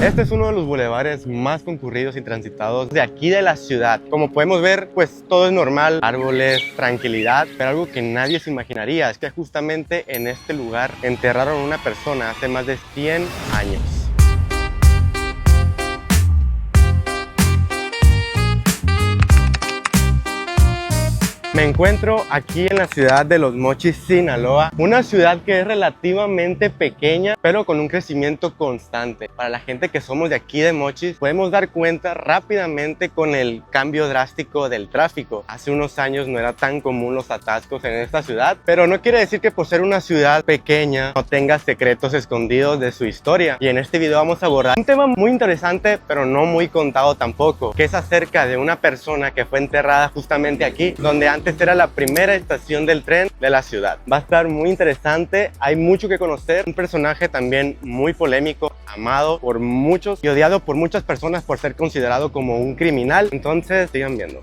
Este es uno de los bulevares más concurridos y transitados de aquí de la ciudad. Como podemos ver, pues todo es normal, árboles, tranquilidad, pero algo que nadie se imaginaría es que justamente en este lugar enterraron a una persona hace más de 100 años. Me encuentro aquí en la ciudad de Los Mochis, Sinaloa, una ciudad que es relativamente pequeña, pero con un crecimiento constante. Para la gente que somos de aquí de Mochis, podemos dar cuenta rápidamente con el cambio drástico del tráfico. Hace unos años no era tan común los atascos en esta ciudad, pero no quiere decir que por ser una ciudad pequeña no tenga secretos escondidos de su historia. Y en este video vamos a abordar un tema muy interesante, pero no muy contado tampoco, que es acerca de una persona que fue enterrada justamente aquí, donde antes era la primera estación del tren de la ciudad. Va a estar muy interesante, hay mucho que conocer, un personaje también muy polémico, amado por muchos y odiado por muchas personas por ser considerado como un criminal. Entonces sigan viendo.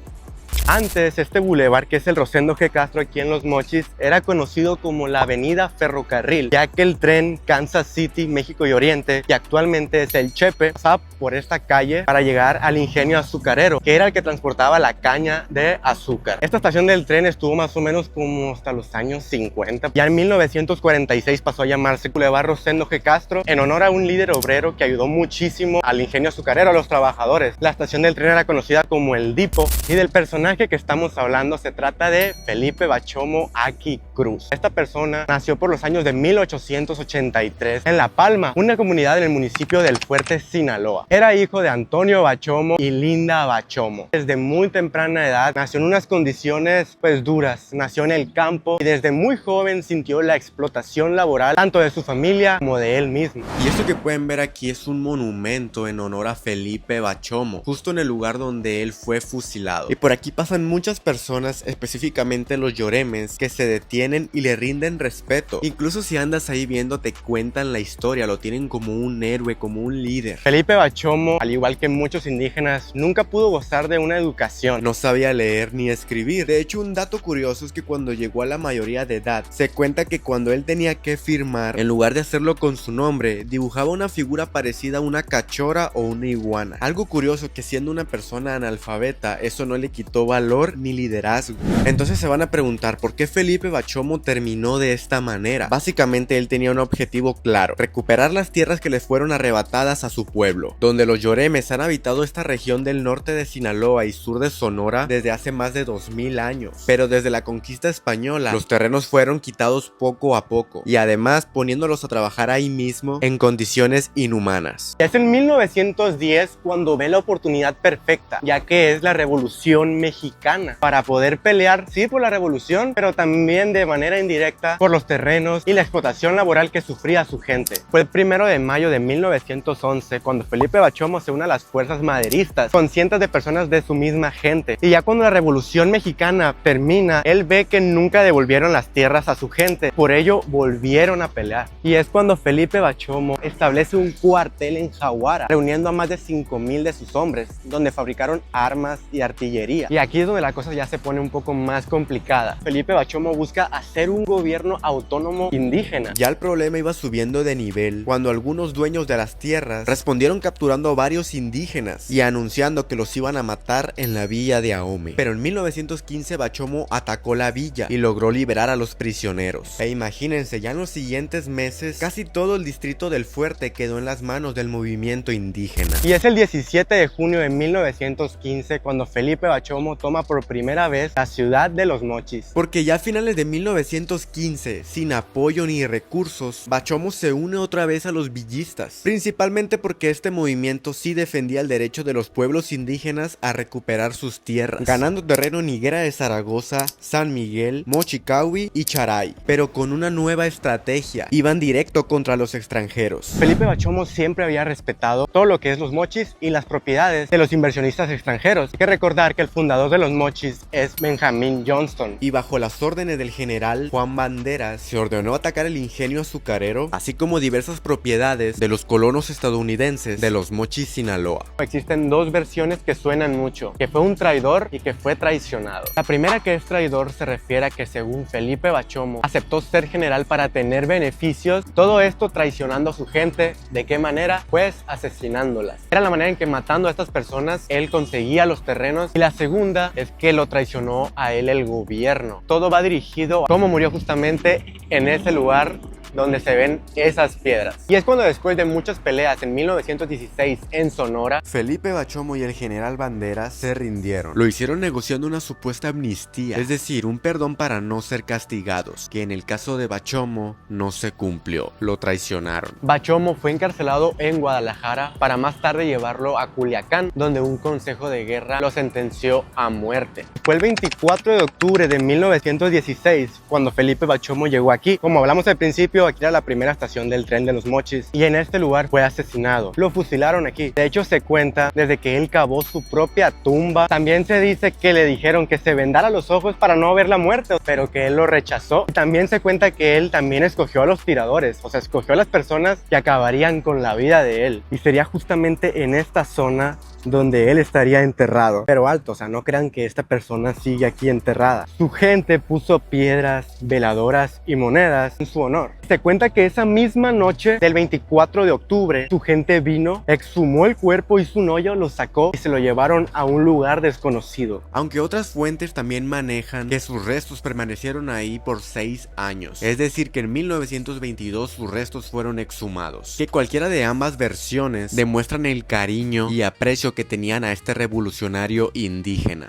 Antes, este bulevar, que es el Rosendo G. Castro aquí en Los Mochis, era conocido como la Avenida Ferrocarril, ya que el tren Kansas City, México y Oriente, que actualmente es el Chepe, pasaba por esta calle para llegar al ingenio azucarero, que era el que transportaba la caña de azúcar. Esta estación del tren estuvo más o menos como hasta los años 50. Ya en 1946 pasó a llamarse Bulevar Rosendo G. Castro, en honor a un líder obrero que ayudó muchísimo al ingenio azucarero, a los trabajadores. La estación del tren era conocida como el Dipo, y del personaje que estamos hablando se trata de Felipe Bachomo Aki Cruz. Esta persona nació por los años de 1883 en La Palma, una comunidad en el municipio del Fuerte, Sinaloa. Era hijo de Antonio Bachomo y Linda Bachomo. Desde muy temprana edad nació en unas condiciones pues duras, nació en el campo y desde muy joven sintió la explotación laboral tanto de su familia como de él mismo. Y esto que pueden ver aquí es un monumento en honor a Felipe Bachomo, justo en el lugar donde él fue fusilado. Y por aquí pasan muchas personas, específicamente los lloremes, que se detienen y le rinden respeto. Incluso si andas ahí viendo, te cuentan la historia, lo tienen como un héroe, como un líder. Felipe Bachomo, al igual que muchos indígenas, nunca pudo gozar de una educación. No sabía leer ni escribir. De hecho, un dato curioso es que cuando llegó a la mayoría de edad, se cuenta que cuando él tenía que firmar, en lugar de hacerlo con su nombre, dibujaba una figura parecida a una cachora o una iguana. Algo curioso, que siendo una persona analfabeta, eso no le quitó valor ni liderazgo. Entonces se van a preguntar por qué Felipe Bachomo terminó de esta manera. Básicamente él tenía un objetivo claro: recuperar las tierras que le fueron arrebatadas a su pueblo, donde los yoremes han habitado esta región del norte de Sinaloa y sur de Sonora desde hace más de 2000 años. Pero desde la conquista española, los terrenos fueron quitados poco a poco, y además poniéndolos a trabajar ahí mismo en condiciones inhumanas. Es en 1910 cuando ve la oportunidad perfecta, ya que es la Revolución Mexicana, para poder pelear, sí, por la revolución, pero también de manera indirecta por los terrenos y la explotación laboral que sufría su gente. Fue el 1 de mayo de 1911 cuando Felipe Bachomo se une a las fuerzas maderistas con cientos de personas de su misma gente. Y ya cuando la Revolución Mexicana termina, él ve que nunca devolvieron las tierras a su gente, por ello volvieron a pelear. Y es cuando Felipe Bachomo establece un cuartel en Jaguara, reuniendo a más de 5000 de sus hombres, donde fabricaron armas y artillería. Y aquí es donde la cosa ya se pone un poco más complicada. Felipe Bachomo busca hacer un gobierno autónomo indígena. Ya el problema iba subiendo de nivel cuando algunos dueños de las tierras respondieron capturando a varios indígenas y anunciando que los iban a matar en la villa de Ahome. Pero en 1915 Bachomo atacó la villa y logró liberar a los prisioneros. E imagínense, ya en los siguientes meses casi todo el distrito del Fuerte quedó en las manos del movimiento indígena. Y es el 17 de junio de 1915 cuando Felipe Bachomo toma por primera vez la ciudad de Los Mochis. Porque ya a finales de 1915, sin apoyo ni recursos, Bachomo se une otra vez a los villistas, principalmente porque este movimiento sí defendía el derecho de los pueblos indígenas a recuperar sus tierras, ganando terreno en Higuera de Zaragoza, San Miguel, Mochicahui y Charay, pero con una nueva estrategia: iban directo contra los extranjeros. Felipe Bachomo siempre había respetado todo lo que es Los Mochis y las propiedades de los inversionistas extranjeros. Hay que recordar que el fundador gobernador de los Mochis es Benjamín Johnston. Y bajo las órdenes del general Juan Banderas, se ordenó atacar el ingenio azucarero, así como diversas propiedades de los colonos estadounidenses de los Mochis, Sinaloa. Existen dos versiones que suenan mucho, que fue un traidor y que fue traicionado. La primera, que es traidor, se refiere a que según Felipe Bachomo aceptó ser general para tener beneficios, todo esto traicionando a su gente. ¿De qué manera? Pues asesinándolas. Era la manera en que matando a estas personas él conseguía los terrenos. Y la segunda es que lo traicionó a él el gobierno. Todo va dirigido a cómo murió justamente en ese lugar donde se ven esas piedras. Y es cuando, después de muchas peleas en 1916 en Sonora, Felipe Bachomo y el general Banderas se rindieron. Lo hicieron negociando una supuesta amnistía, es decir, un perdón para no ser castigados, que en el caso de Bachomo no se cumplió. Lo traicionaron. Bachomo fue encarcelado en Guadalajara para más tarde llevarlo a Culiacán, donde un consejo de guerra lo sentenció a muerte. Fue el 24 de octubre de 1916 cuando Felipe Bachomo llegó aquí. Como hablamos al principio, aquí era la primera estación del tren de los Mochis y en este lugar fue asesinado. Lo fusilaron aquí. De hecho, se cuenta desde que él cavó su propia tumba. También se dice que le dijeron que se vendara los ojos para no ver la muerte, pero que él lo rechazó. Y también se cuenta que él también escogió a los tiradores, o sea, escogió a las personas que acabarían con la vida de él. Y sería justamente en esta zona donde él estaría enterrado. Pero alto, o sea, no crean que esta persona sigue aquí enterrada. Su gente puso piedras, veladoras y monedas en su honor. Se cuenta que esa misma noche del 24 de octubre, su gente vino, exhumó el cuerpo, hizo un hoyo, lo sacó y se lo llevaron a un lugar desconocido. Aunque otras fuentes también manejan que sus restos permanecieron ahí por 6 años. Es decir, que en 1922 sus restos fueron exhumados. Que cualquiera de ambas versiones demuestran el cariño y aprecio que tenían a este revolucionario indígena.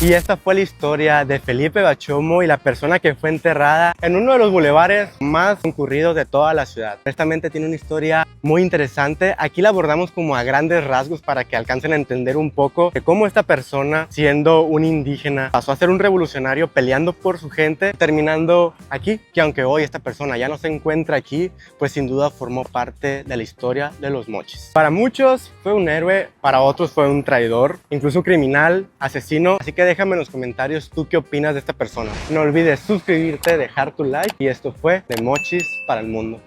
Y esta fue la historia de Felipe Bachomo y la persona que fue enterrada en uno de los bulevares más concurridos de toda la ciudad. Honestamente tiene una historia muy interesante. Aquí la abordamos como a grandes rasgos para que alcancen a entender un poco de cómo esta persona, siendo un indígena, pasó a ser un revolucionario peleando por su gente, terminando aquí. Que aunque hoy esta persona ya no se encuentra aquí, pues sin duda formó parte de la historia de los Mochis. Para muchos fue un héroe, para otros fue un traidor, incluso un criminal, asesino. Así que déjame en los comentarios tú qué opinas de esta persona. No olvides suscribirte, dejar tu like y esto fue de Mochis para el mundo.